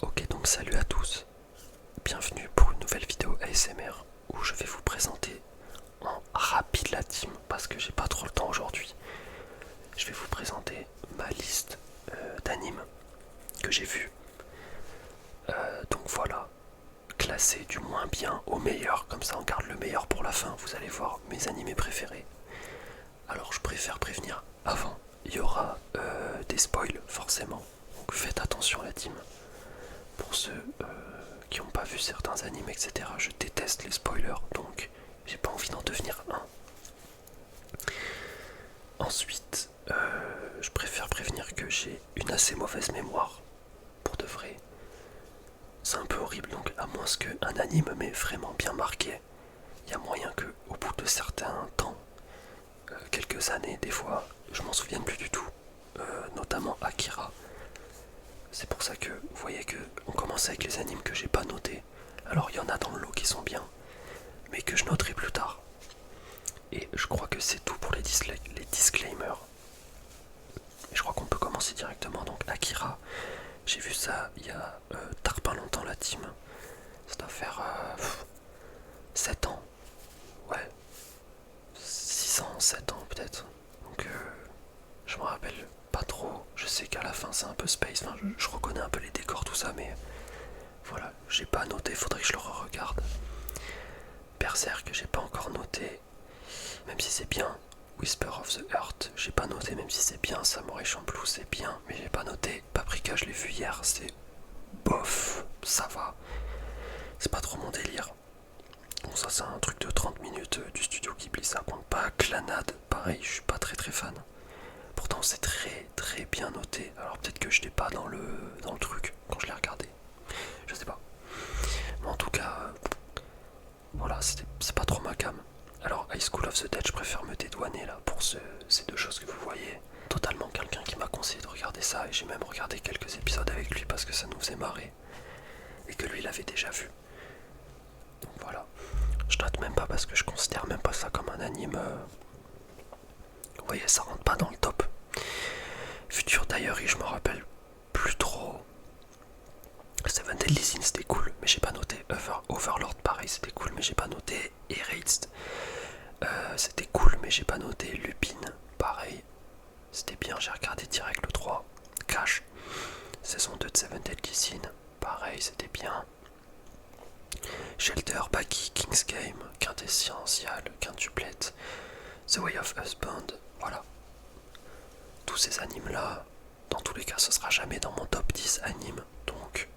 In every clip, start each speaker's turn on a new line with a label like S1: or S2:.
S1: Ok, donc salut à tous, bienvenue pour une nouvelle vidéo ASMR où je vais vous présenter en rapide la team parce que j'ai pas trop le temps aujourd'hui. Je vais vous présenter ma liste d'animes que j'ai vus. Donc voilà, classé du moins bien au meilleur, comme ça on garde le meilleur pour la fin, vous allez voir mes animés préférés. Alors je préfère prévenir avant, il y aura des spoils forcément, donc faites attention à la team. Pour ceux qui n'ont pas vu certains animes, etc., je déteste les spoilers, donc j'ai pas envie d'en devenir un. Ensuite, je préfère prévenir que j'ai une assez mauvaise mémoire, pour de vrai. C'est un peu horrible, donc à moins qu'un anime m'ait vraiment bien marqué, il y a moyen que, au bout de certains temps, quelques années, des fois, je m'en souvienne plus du tout, notamment Akira. C'est pour ça que vous voyez que on commence avec les animes que j'ai pas notés. Alors il y en a dans le lot qui sont bien, mais que je noterai plus tard. Et je crois que c'est tout pour les disclaimers. Et je crois qu'on peut commencer directement. Donc Akira, j'ai vu ça il y a tard pas longtemps la team. Ça doit faire 7 ans. Ouais. 6 ans, 7 ans peut-être. Donc je me rappelle pas trop. Je sais qu'à la fin c'est un peu space. Enfin, je reconnais un peu les décors, tout ça, mais voilà, j'ai pas noté, faudrait que je le re-regarde. Berserk, j'ai pas encore noté, même si c'est bien. Whisper of the Earth, j'ai pas noté, même si c'est bien. Samurai Champloo, c'est bien, mais j'ai pas noté. Paprika, je l'ai vu hier, c'est bof, ça va. C'est pas trop mon délire. Bon, ça, c'est un truc de 30 minutes du studio Ghibli, ça compte pas. Clanade, pareil, je suis pas très très fan. Pourtant, c'est très très bien noté. Alors, peut-être que je l'ai pas dans le truc quand je l'ai regardé. Je sais pas. Mais en tout cas, voilà, c'est pas trop ma cam. Alors, High School of the Dead, je préfère me dédouaner là pour ces deux choses que vous voyez. Totalement quelqu'un qui m'a conseillé de regarder ça et j'ai même regardé quelques épisodes avec lui parce que ça nous faisait marrer et que lui l'avait déjà vu. Donc voilà. Je note même pas parce que je considère même pas ça comme un anime. Vous voyez, ça rentre pas dans le top. Future Diary, je me rappelle plus trop. Seven Deadly Sins, c'était cool, mais j'ai pas noté. Overlord, pareil, c'était cool, mais j'ai pas noté. Erased, c'était cool, mais j'ai pas noté. Lupin, pareil, c'était bien, j'ai regardé direct le 3. Cash, saison 2 de Seven Deadly Sins, pareil, c'était bien. Shelter, Baki, King's Game, Quintessential, Quintuplet, The Way of Husband, voilà. Tous ces animes là, dans tous les cas, ce sera jamais dans mon top 10 animes, donc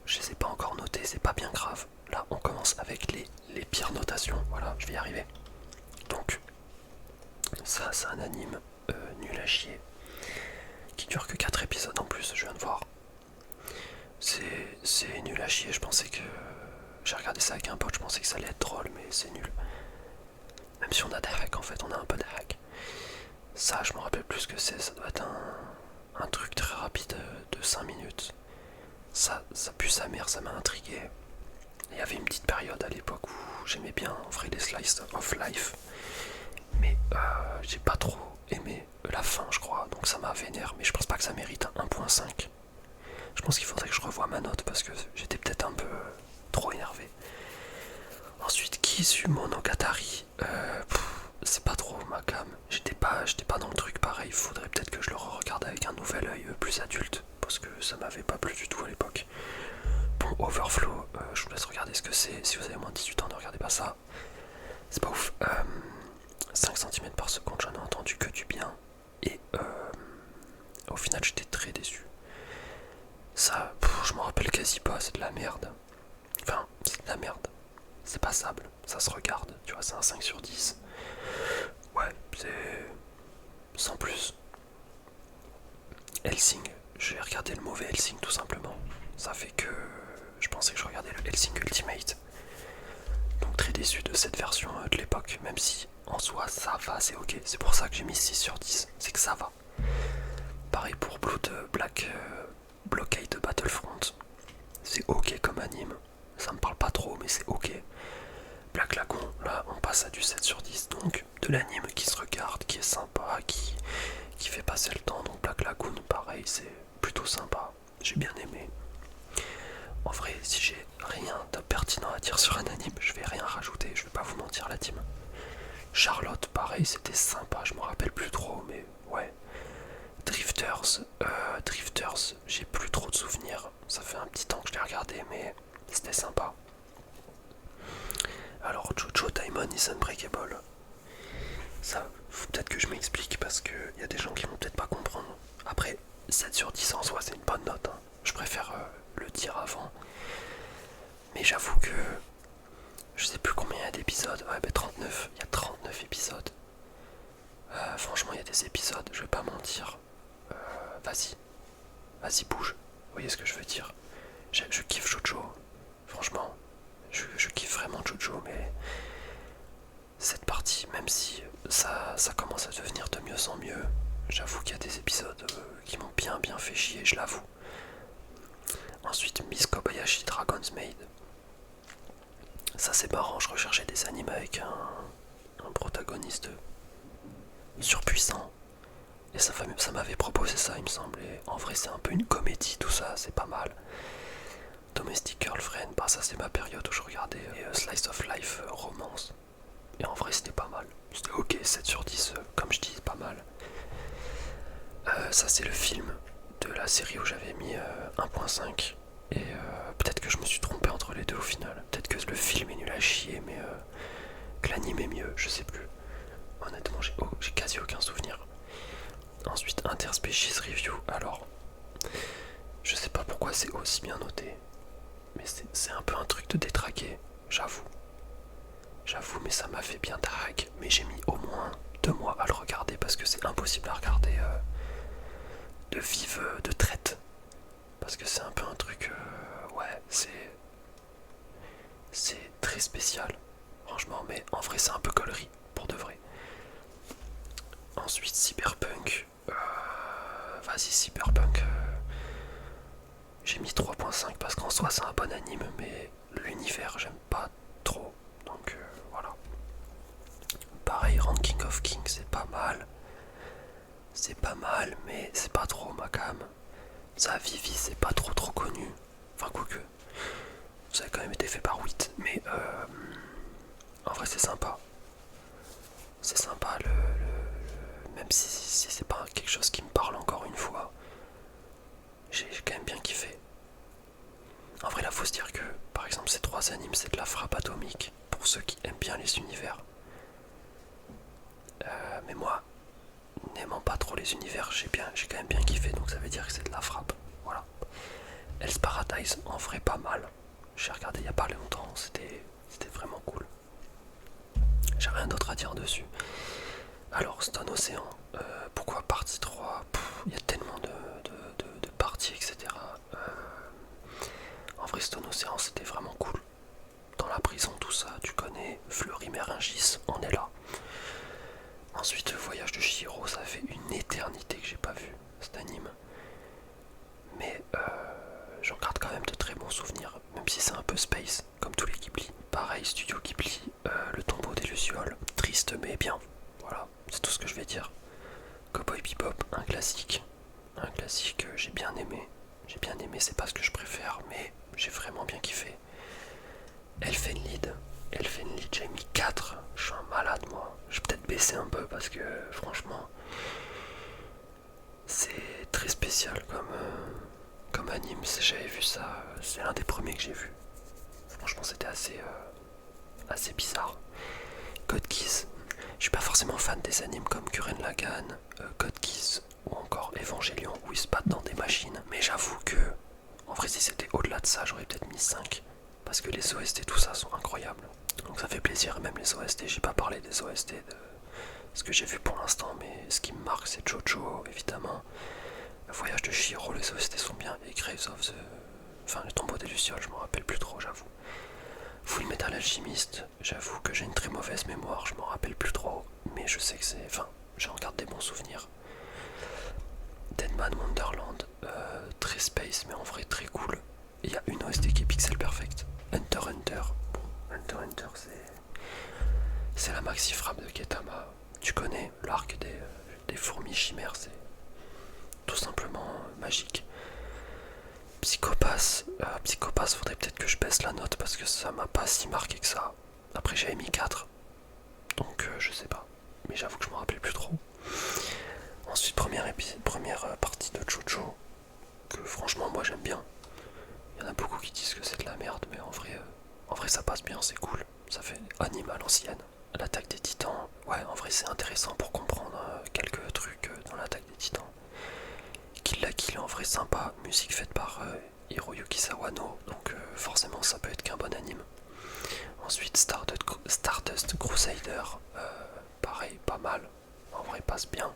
S1: je les ai pas encore notés, c'est pas bien grave. Là, on commence avec les pires notations, voilà, je vais y arriver. Donc, ça, c'est un anime nul à chier, qui dure que 4 épisodes en plus, je viens de voir. C'est nul à chier, je pensais que... J'ai regardé ça avec un pote, je pensais que ça allait être drôle, mais c'est nul. Même si on a des hacks, en fait, on a un peu de hacks. Ça, je me rappelle plus ce que c'est, ça doit être un truc très rapide de 5 minutes. Ça pue sa mère, ça m'a intrigué. Il y avait une petite période à l'époque où j'aimais bien en vrai les slices of life. Mais j'ai pas trop aimé la fin, je crois, donc ça m'a vénère. Mais je pense pas que ça mérite un 1.5. Je pense qu'il faudrait que je revoie ma note parce que j'étais peut-être un peu trop énervé. Ensuite, Kisu Monogatari, c'est pas trop ma cam. J'étais pas dans le truc pareil. Il faudrait peut-être que je le regarde avec un nouvel œil plus adulte parce que ça m'avait pas plu du tout à l'époque. Bon, Overflow, je vous laisse regarder ce que c'est. Si vous avez moins de 18 ans, ne regardez pas ça. C'est pas ouf. 5 cm par seconde, j'en ai entendu que du bien. Et au final, j'étais très déçu. Ça, je m'en rappelle quasi pas, c'est de la merde. Enfin, c'est de la merde. C'est passable, ça se regarde, tu vois, c'est un 5 sur 10. Ouais, c'est... sans plus. Helsing, j'ai regardé le mauvais Helsing tout simplement. Ça fait que je pensais que je regardais le Helsing Ultimate. Donc très déçu de cette version de l'époque, même si en soi ça va, c'est ok. C'est pour ça que j'ai mis 6 sur 10, c'est que ça va. Pareil pour Blood Black Blockade Battlefront. C'est ok comme anime. Ça me parle pas trop, mais c'est ok. Black Lagoon, là on passe à du 7 sur 10, donc de l'anime qui se regarde, qui est sympa, qui fait passer le temps. Donc Black Lagoon, pareil, c'est plutôt sympa, j'ai bien aimé. En vrai, si j'ai rien de pertinent à dire sur un anime, je vais rien rajouter, je vais pas vous mentir la team. Charlotte, pareil, c'était sympa, je me rappelle plus trop, mais ouais. Drifters, j'ai plus trop de souvenirs. Ça fait un petit temps que je l'ai regardé, mais c'était sympa. Alors, Jojo Diamond is Unbreakable. Ça, faut peut-être que je m'explique parce qu'il y a des gens qui vont peut-être pas comprendre. Après, 7 sur 10 en soi, c'est une bonne note. Hein. Je préfère le dire avant. Mais j'avoue que je sais plus combien il y a d'épisodes. Ouais, 39. Il y a 39 épisodes. Franchement, il y a des épisodes, je vais pas mentir. Vas-y, bouge. Vous voyez ce que je veux dire? Je kiffe Jojo. Franchement, je kiffe vraiment Jojo, mais cette partie, même si ça commence à devenir de mieux en mieux, j'avoue qu'il y a des épisodes qui m'ont bien fait chier, je l'avoue. Ensuite, Miss Kobayashi Dragon's Maid. Ça c'est marrant, je recherchais des animes avec un protagoniste surpuissant. Et ça m'avait proposé ça, il me semblait. En vrai, c'est un peu une comédie, tout ça, c'est pas mal. Domestic Girlfriend, bah ça c'est ma période où je regardais Slice of Life romance. Et en vrai, c'était pas mal. C'était ok, 7 sur 10, comme je dis, pas mal. Ça c'est le film de la série où j'avais mis 1.5. Et peut-être que je me suis trompé entre les deux au final. Peut-être que le film est nul à chier, mais que l'anime est mieux, je sais plus. Honnêtement, j'ai quasi aucun souvenir. Ensuite, Interspecies Review. Alors, je sais pas pourquoi c'est aussi bien noté, mais c'est un peu un truc de détraqué, j'avoue. J'avoue, mais ça m'a fait bien drag. Mais j'ai mis au moins 2 mois à le regarder parce que c'est impossible à regarder de vive, de traite. Parce que c'est un peu un truc, ouais, c'est très spécial, franchement, mais en vrai c'est un peu gaulerie, pour de vrai. Ensuite, Cyberpunk. Vas-y, Cyberpunk. J'ai mis 3.5 parce qu'en soi c'est un bon anime, mais l'univers j'aime pas trop. Donc voilà. Pareil, Ranking of Kings, c'est pas mal. C'est pas mal, mais c'est pas trop ma cam. Ça, Vivi, c'est pas trop connu. Enfin, quoique. Ça a quand même été fait par 8, mais en vrai c'est sympa. C'est sympa, même si c'est pas quelque chose qui me parle encore une fois. J'ai quand même bien kiffé. En vrai, là, faut se dire que, par exemple, ces 3 animes, c'est de la frappe atomique pour ceux qui aiment bien les univers. Mais moi, n'aimant pas trop les univers, j'ai quand même bien kiffé, donc ça veut dire que c'est de la frappe. Voilà. Hell's Paradise, en vrai, pas mal. J'ai regardé il y a pas longtemps, c'était vraiment cool. J'ai rien d'autre à dire dessus. Alors, Stone Ocean, pourquoi partie 3? Il y a tellement de parties, etc. En vrai, Stone Ocean, c'était vraiment cool. Dans la prison, tout ça, tu connais. Fleury Méringis, on est là. Ensuite, Voyage de Chihiro, ça fait une éternité que j'ai pas vu cet anime. Mais j'en garde quand même de très bons souvenirs, même si c'est un peu space, comme tous les Ghibli. Pareil, Studio Ghibli, Le Tombeau des Lucioles, triste mais bien. Voilà, c'est tout ce que je vais dire. Cowboy Bebop, un classique. Un classique que j'ai bien aimé. J'ai bien aimé, c'est pas ce que je préfère, mais j'ai vraiment bien kiffé. Elfenlied, j'ai mis 4. Je suis un malade, moi. Je vais peut-être baisser un peu parce que, franchement, c'est très spécial comme anime. J'avais vu ça, c'est l'un des premiers que j'ai vu. Franchement, c'était assez bizarre. Code Geass, je suis pas forcément fan des animes comme Gurren Lagann, Code Geass ou encore Evangelion où ils se battent dans des machines. Mais j'avoue que, en vrai, si c'était au-delà de ça, j'aurais peut-être mis 5. Parce que les OST et tout ça sont incroyables. Donc ça fait plaisir, même les OST. J'ai pas parlé des OST de ce que j'ai vu pour l'instant, mais ce qui me marque c'est Jojo, évidemment. Le Voyage de Chihiro, les OST sont bien. Et Graves of the... Enfin, le Tombeau des Lucioles, je m'en rappelle plus trop, j'avoue. Full Metal Alchemist, j'avoue que j'ai une très mauvaise mémoire, je m'en rappelle plus trop. Mais je sais que c'est... Enfin, j'en garde des bons souvenirs. Deadman Wonderland, très space, mais en vrai très cool. Et il y a une OST qui est pixel perfect. Hunter Hunter. Bon, Hunter Hunter, c'est la maxi frappe de Ketama. Tu connais l'arc des fourmis chimères, c'est tout simplement magique. Psychopath, passe, faudrait peut-être que je baisse la note parce que ça m'a pas si marqué que ça. Après j'avais mis 4, donc je sais pas. Mais j'avoue que je me rappelle plus trop. Ensuite première partie de Jojo, que franchement moi j'aime bien. Il y en a beaucoup qui disent que c'est de la merde, mais en vrai ça passe bien, c'est cool. Ça fait anime à l'ancienne. L'attaque des titans, ouais en vrai c'est intéressant pour comprendre quelques trucs dans l'attaque des titans. Kill la Kill en vrai sympa, musique faite par Hiroyuki Sawano, donc forcément ça peut être qu'un bon anime. Ensuite Stardust Crusader, pareil pas mal, en vrai passe bien.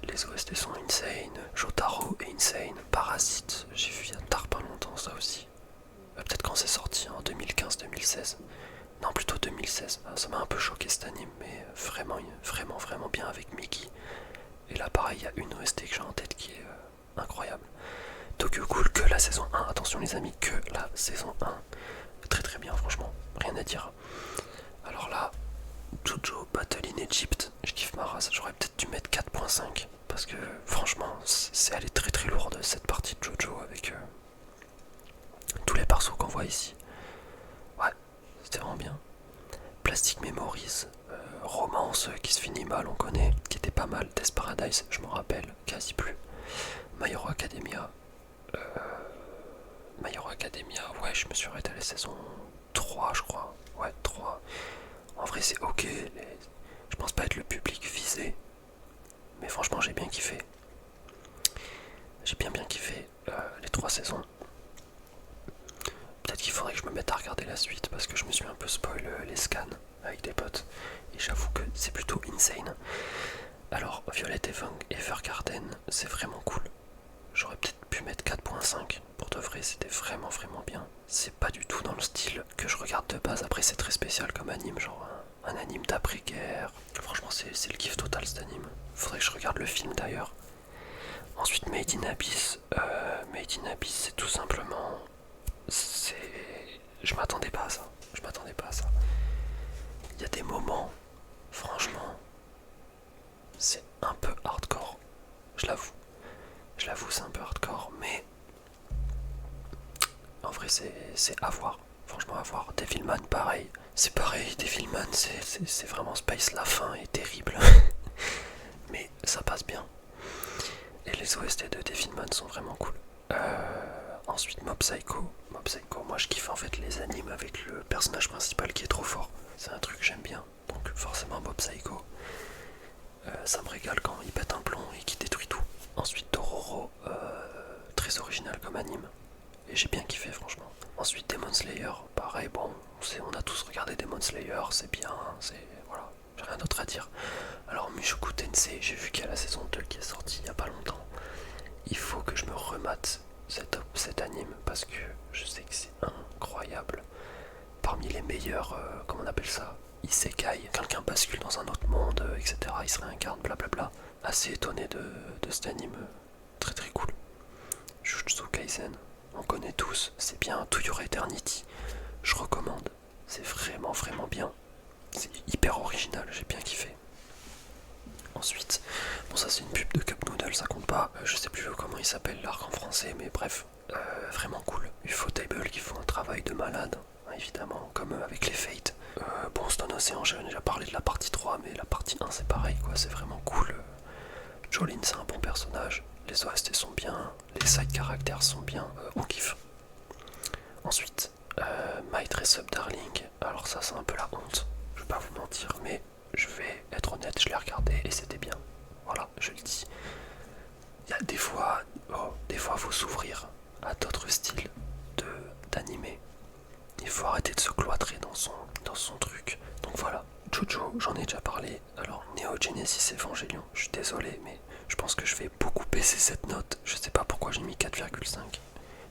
S1: Les OST sont insane, Jotaro est insane, Parasite, j'ai vu il y a tard pas longtemps ça aussi. Peut-être quand c'est sorti en 2015-2016. Non plutôt 2016, ça m'a un peu choqué cet anime, mais vraiment bien avec Mickey. Et là pareil il y a une OST que j'ai en tête qui est incroyable. Tokyo Ghoul que la saison 1, attention les amis, que la saison 1. Très bien franchement, rien à dire. Alors là, Jojo Battle in Egypt, je kiffe ma race, j'aurais peut-être dû mettre 4.5 parce que franchement elle est très lourde cette partie de Jojo avec tous les persos qu'on voit ici. Ouais, c'était vraiment bien. Plastic Memories, romance qui se finit mal, on connaît, qui était pas mal. Death Paradise, je m'en rappelle quasi plus. My Hero Academia, ouais, je me suis arrêté à la saison 3, je crois. Ouais, 3. En vrai, c'est ok. Je pense pas être le public visé. Mais franchement, j'ai bien kiffé. J'ai bien kiffé les 3 saisons. Peut-être qu'il faudrait que je me mette à regarder la suite parce que je me suis un peu spoil les scans avec des potes. Et j'avoue que c'est plutôt insane. Alors, Violet Evergarden, c'est vraiment cool. J'aurais peut-être pu mettre 4.5. Pour de vrai, c'était vraiment bien. C'est pas du tout dans le style que je regarde de base. Après, c'est très spécial comme anime, genre un anime d'après-guerre. Franchement, c'est le kiff total cet anime. Faudrait que je regarde le film d'ailleurs. Ensuite, Made in Abyss. Made in Abyss, c'est tout simplement. Je m'attendais pas à ça. Il y a des moments, franchement, c'est un peu hardcore. Je l'avoue, c'est un peu hardcore, mais en vrai, c'est à voir. Franchement, à voir. Devilman, pareil. C'est pareil, Devilman, c'est vraiment space. La fin est terrible. Mais ça passe bien. Et les OST de Devilman sont vraiment cool. Ensuite, Mob Psycho. Moi je kiffe en fait les animes avec le personnage principal qui est trop fort. C'est un truc que j'aime bien. Donc forcément Mob Psycho. Ça me régale quand il pète un plomb et qu'il détruit tout. Ensuite Dororo, très original comme anime. Et j'ai bien kiffé franchement. Ensuite Demon Slayer, pareil, bon, on a tous regardé Demon Slayer, c'est bien, voilà, j'ai rien d'autre à dire. Alors Mushoku Tensei, j'ai vu qu'il y a la saison 2 qui est sortie il y a pas longtemps. Il faut que je me remate cet anime parce que je sais que c'est incroyable. Parmi les meilleurs, comment on appelle ça, Isekai, quelqu'un bascule dans un autre monde, etc. Il se réincarne, blablabla. Assez étonné de cet anime, très cool. Jujutsu Kaisen, on connaît tous, c'est bien. To Your Eternity, je recommande. C'est vraiment bien. C'est hyper original, j'ai bien kiffé. Ensuite, bon ça c'est une pub de Cup Noodle, ça compte pas. Je sais plus comment il s'appelle l'arc en français, mais bref, vraiment cool. Ufotable qui font un travail de malade, hein, évidemment, comme avec les Fates. Bon, Stone Ocean, j'ai déjà parlé de la partie 3, mais la partie 1 c'est pareil, quoi, c'est vraiment cool. Jolene c'est un bon personnage, les OST sont bien, les side caractères sont bien, on kiffe. Ensuite, My Dress Up Darling, alors ça c'est un peu la honte, je vais pas vous mentir, mais je vais être honnête, je l'ai regardé et c'était bien. Voilà, je le dis. Il y a des fois, faut s'ouvrir à d'autres styles d'animé. Il faut arrêter de se cloîtrer dans son truc. Donc voilà, Jojo, j'en ai déjà parlé. Alors, Neo Genesis Evangelion, je suis désolé, mais je pense que je vais beaucoup baisser cette note. Je sais pas pourquoi j'ai mis 4,5.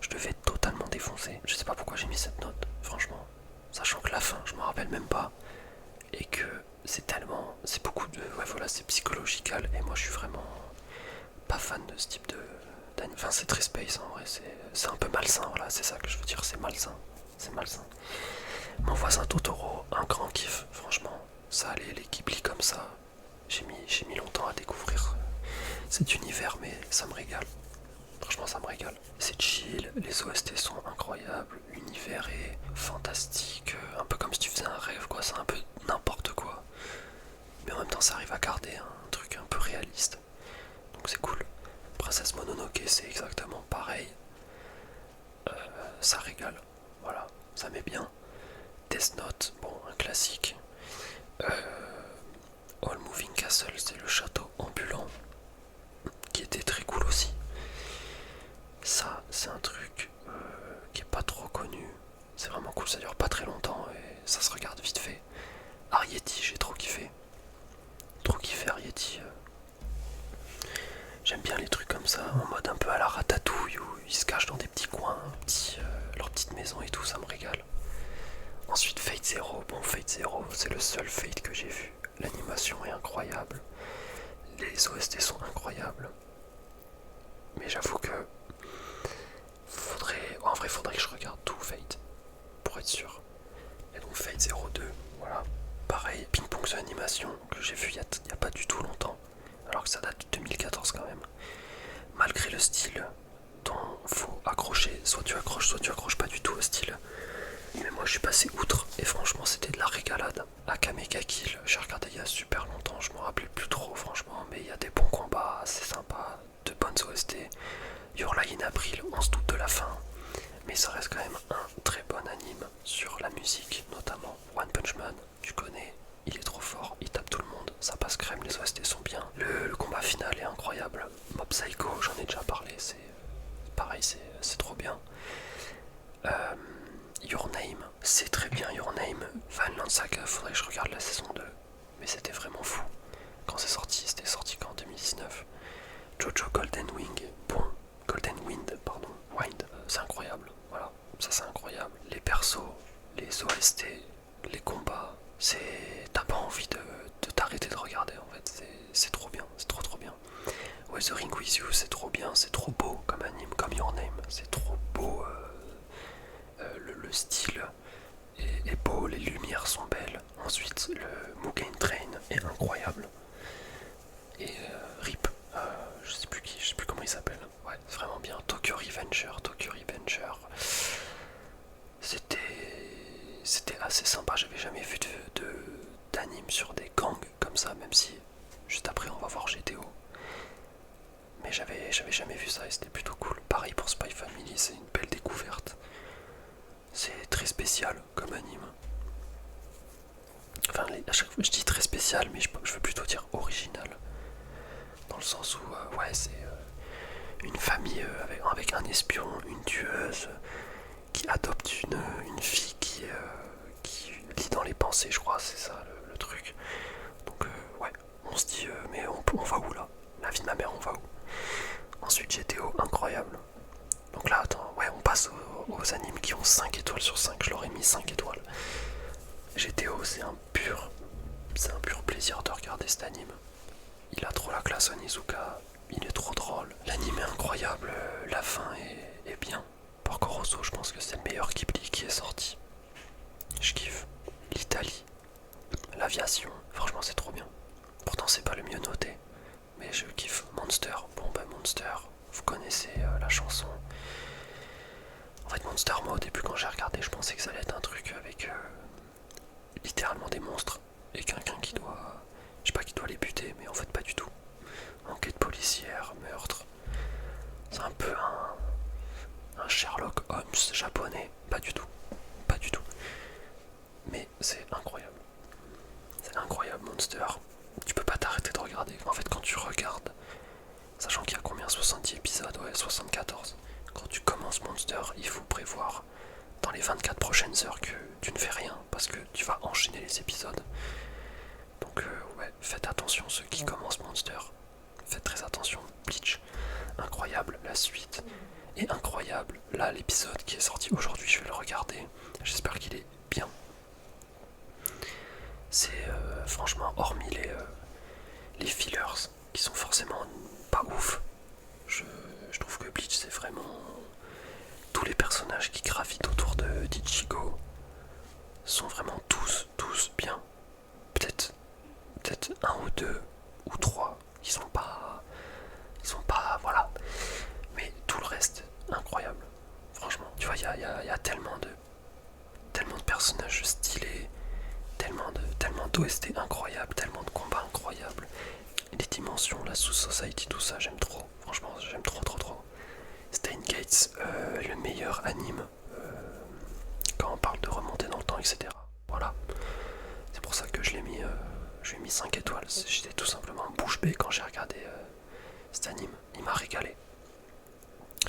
S1: Je devais être totalement défoncé. Je sais pas pourquoi j'ai mis cette note, franchement. Sachant que la fin, je me rappelle même pas. Et que c'est beaucoup de, ouais voilà, c'est psychological. Et moi, je suis vraiment pas fan de ce type d'anime. Enfin, c'est très space en vrai. C'est un peu malsain, voilà, c'est ça que je veux dire. C'est malsain. Mon voisin Totoro, un grand kiff, franchement. Ça allait, les Ghibli comme ça. J'ai mis longtemps à découvrir cet univers, mais ça me régale. Franchement, ça me régale. C'est chill, les OST sont incroyables, l'univers est fantastique, un peu comme si tu faisais un rêve, quoi. C'est un peu n'importe quoi. Mais en même temps, ça arrive à garder un truc un peu réaliste. Donc c'est cool. Princesse Mononoke, c'est exactement pareil. Ça régale. Voilà, ça met bien. Death Note, bon, un classique. All Moving Castle, c'est le château ambulant, qui était très cool aussi. Ça, c'est un truc qui est pas trop connu. C'est vraiment cool, ça dure pas très longtemps et ça se regarde vite fait. Arrietty, j'ai trop kiffé. Trop kiffé Arrietty. J'aime bien les trucs comme ça, en mode un peu à la Ratatouille, où ils se cachent dans des petits coins, leur petite maison et tout, ça me régale. Ensuite Fate Zero, bon Fate Zero, c'est le seul Fate que j'ai vu. L'animation est incroyable, les OST sont incroyables. Mais j'avoue que en vrai faudrait que je regarde tout Fate, pour être sûr. Et donc Fate 02, voilà. Pareil, Ping Pong The Animation, que j'ai vu il y a pas du tout longtemps, alors que ça date de 2014 quand même. Malgré le style dont faut accrocher, soit tu accroches pas du tout au style. Mais moi je suis passé outre et franchement c'était de la régalade. Akame ga Kill, j'ai regardé il y a super longtemps, je me rappelais plus trop franchement, mais il y a des bons combats, c'est sympa, de bonnes OST. Your Lie in April, on se doute de la fin, mais ça reste quand même un très bon anime sur la musique, notamment One Punch Man, tu connais, il est trop fort, il tape tout le monde, ça passe crème, les OST sont bien. Le combat final est incroyable. Mob Psycho, j'en ai déjà parlé, c'est pareil, c'est trop bien. Your Name, c'est très bien Your Name. Vinland Saga, faudrait que je regarde la saison 2, mais c'était vraiment fou. Quand c'est sorti, c'était sorti qu'en 2019. Jojo Golden Wing, bon, Golden Wind, pardon, Wind, c'est incroyable, voilà, ça c'est incroyable. Les persos, les OST, les combats, t'as pas envie de t'arrêter de regarder en fait, c'est trop bien, c'est trop bien. Weathering with You, c'est trop bien, c'est trop beau comme anime, comme Your Name, c'est trop beau, le style est beau, les lumières sont belles. Ensuite, le Mugen Train est incroyable. Et RIP, je sais plus comment il s'appelle. Ouais, c'est vraiment bien. Tokyo Revenger, c'était assez sympa. J'avais jamais vu d'anime sur des gangs comme ça, même si juste après on va voir GTO. Mais j'avais jamais vu ça et c'était plutôt cool. Pareil pour Spy Family, c'est une belle découverte. C'est très spécial comme anime. Enfin, à chaque fois je dis très spécial, mais je veux plutôt dire original. Dans le sens où, ouais, c'est une famille avec un espion, une tueuse, qui adopte une fille qui lit dans les pensées, je crois, c'est ça le truc. Donc, ouais, on se dit, mais on va où là? La vie de ma mère, on va où? Ensuite, GTO, incroyable. Donc là, attends, ouais, on passe aux animes qui ont 5 étoiles sur 5, je leur ai mis 5 étoiles. GTO, c'est un pur plaisir de regarder cet anime. Il a trop la classe Onizuka, il est trop drôle. L'anime est incroyable, la fin est bien. Porco Rosso, je pense que c'est le meilleur Ghibli qui est sorti. Je kiffe. L'Italie, l'aviation, franchement c'est trop bien. Pourtant c'est pas le mieux noté, mais je kiffe. Monster, bon bah Monster, vous connaissez la chanson. En fait Monster, moi au début quand j'ai regardé, je pensais que ça allait être un truc avec littéralement des monstres et quelqu'un qui doit, je sais pas, qui doit les buter, mais en fait pas du tout. Enquête policière, meurtre. C'est un peu un Sherlock Holmes japonais. Pas du tout. Pas du tout. Mais c'est incroyable. C'est incroyable Monster. Tu peux pas t'arrêter de regarder. En fait quand tu regardes, sachant qu'il y a combien, 70 épisodes, ouais, 74. Quand tu commences Monster, il faut prévoir dans les 24 prochaines heures que tu ne fais rien parce que tu vas enchaîner les épisodes. Donc ouais, faites attention ceux qui commencent Monster. Faites très attention. Bleach, incroyable, la suite est incroyable. Là, l'épisode qui est sorti aujourd'hui, je vais le regarder. J'espère qu'il est bien. C'est franchement, hormis les fillers qui sont forcément pas ouf, je trouve que Bleach c'est vraiment tous les personnages qui gravitent autour d'Ichigo sont vraiment tous bien. Peut-être un ou deux ou trois qui sont pas voilà, mais tout le reste, incroyable. Franchement, tu vois, il y a tellement de personnages stylés, tellement d'OST incroyables, tellement de combats incroyables. Les dimensions, la Sous Society, tout ça, j'aime trop. Franchement, j'aime trop, trop, trop. Steins Gate, le meilleur anime quand on parle de remonter dans le temps, etc. Voilà. C'est pour ça que je lui ai mis 5 étoiles. J'étais tout simplement bouche bée quand j'ai regardé cet anime. Il m'a régalé.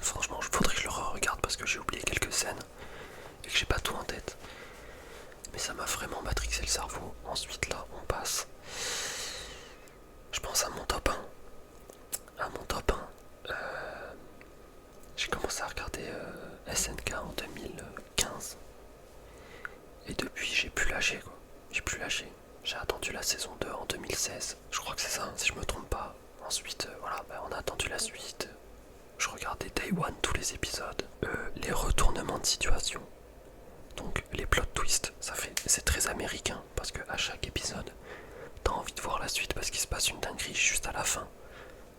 S1: Franchement, il faudrait que je le re-regarde parce que j'ai oublié quelques scènes et que j'ai pas tout en tête. Mais ça m'a vraiment matrixé le cerveau. Ensuite, là, on passe. Je pense à mon top 1. À mon top 1. J'ai commencé à regarder SNK en 2015. Et depuis, j'ai plus lâché, quoi. J'ai plus lâché. J'ai attendu la saison 2 en 2016. Je crois que c'est ça, hein, si je me trompe pas. Ensuite, voilà, on a attendu la suite. Je regardais Day One tous les épisodes. Les retournements de situation. Donc les plot twists, c'est très américain parce que à chaque épisode, t'as envie de voir la suite parce qu'il se passe une dinguerie juste à la fin.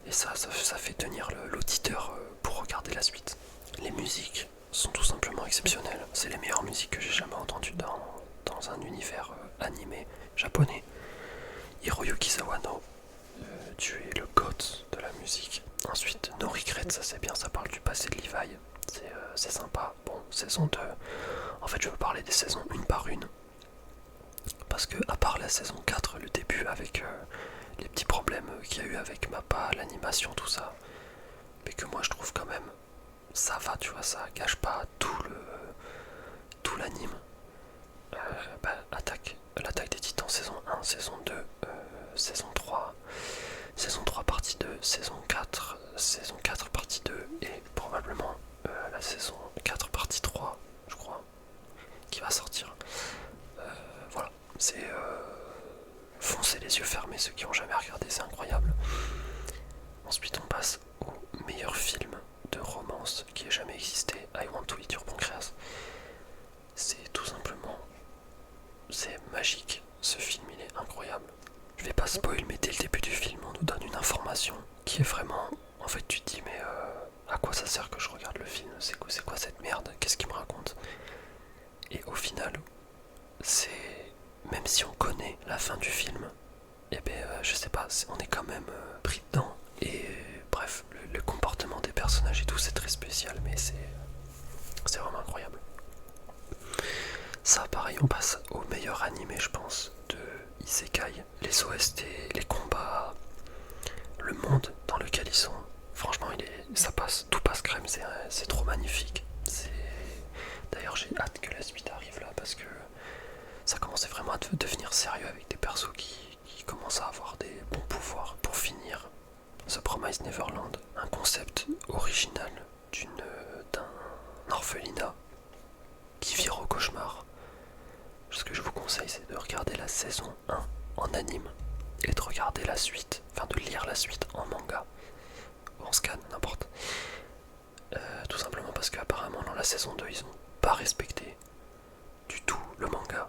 S1: Et ça fait tenir l'auditeur pour regarder la suite. Les musiques sont tout simplement exceptionnelles. C'est les meilleures musiques que j'ai jamais entendues dans un univers animé japonais. Hiroyuki Sawano, tu es le goth de la musique. Ensuite, No Regrets, ça c'est bien, ça parle du passé de Levi. C'est sympa. Bon, saison 2. En fait, je veux parler des saisons une par une. Parce que, à part la saison 4, le début avec les petits problèmes qu'il y a eu avec Mappa, l'animation, tout ça, mais que moi je trouve quand même ça va, tu vois, ça gâche pas tout l'anime. L'attaque des Titans saison 1, saison 2, saison 3, saison 3 partie 2, saison 4 partie 2 et probablement la saison 4 partie 3, je crois, qui va sortir. Voilà, c'est foncez les yeux fermés ceux qui ont jamais regardé, c'est incroyable. Ensuite on passe au meilleur film de romance qui ait jamais existé, I Want to Eat Your Pancreas. C'est tout simplement, c'est magique, ce film il est incroyable. Je vais pas spoil, mais dès le début du film on nous donne une information qui est vraiment, en fait tu te dis mais à quoi ça sert que je regarde le film, c'est quoi cette merde, qu'est-ce qu'il me raconte. Et au final, c'est, même si on connaît la fin du film, et ben je sais pas, on est quand même pris dedans. Et bref, le comportement des personnages et tout, c'est très spécial, mais c'est vraiment incroyable. Ça, pareil, on passe au meilleur animé, je pense, de Isekai. Les OST, les combats, le monde dans lequel ils sont. Franchement, tout passe crème, c'est trop magnifique. D'ailleurs, j'ai hâte que la suite arrive là, parce que ça commençait vraiment à devenir sérieux avec des persos qui commencent à avoir des bons pouvoirs. Pour finir, The Promised Neverland, un concept original d'un orphelinat qui vire au cauchemar. Ce que je vous conseille, c'est de regarder la saison 1 en anime et de regarder la suite, enfin de lire la suite en manga ou en scan, n'importe. Tout simplement parce qu'apparemment dans la saison 2 ils ont pas respecté du tout le manga.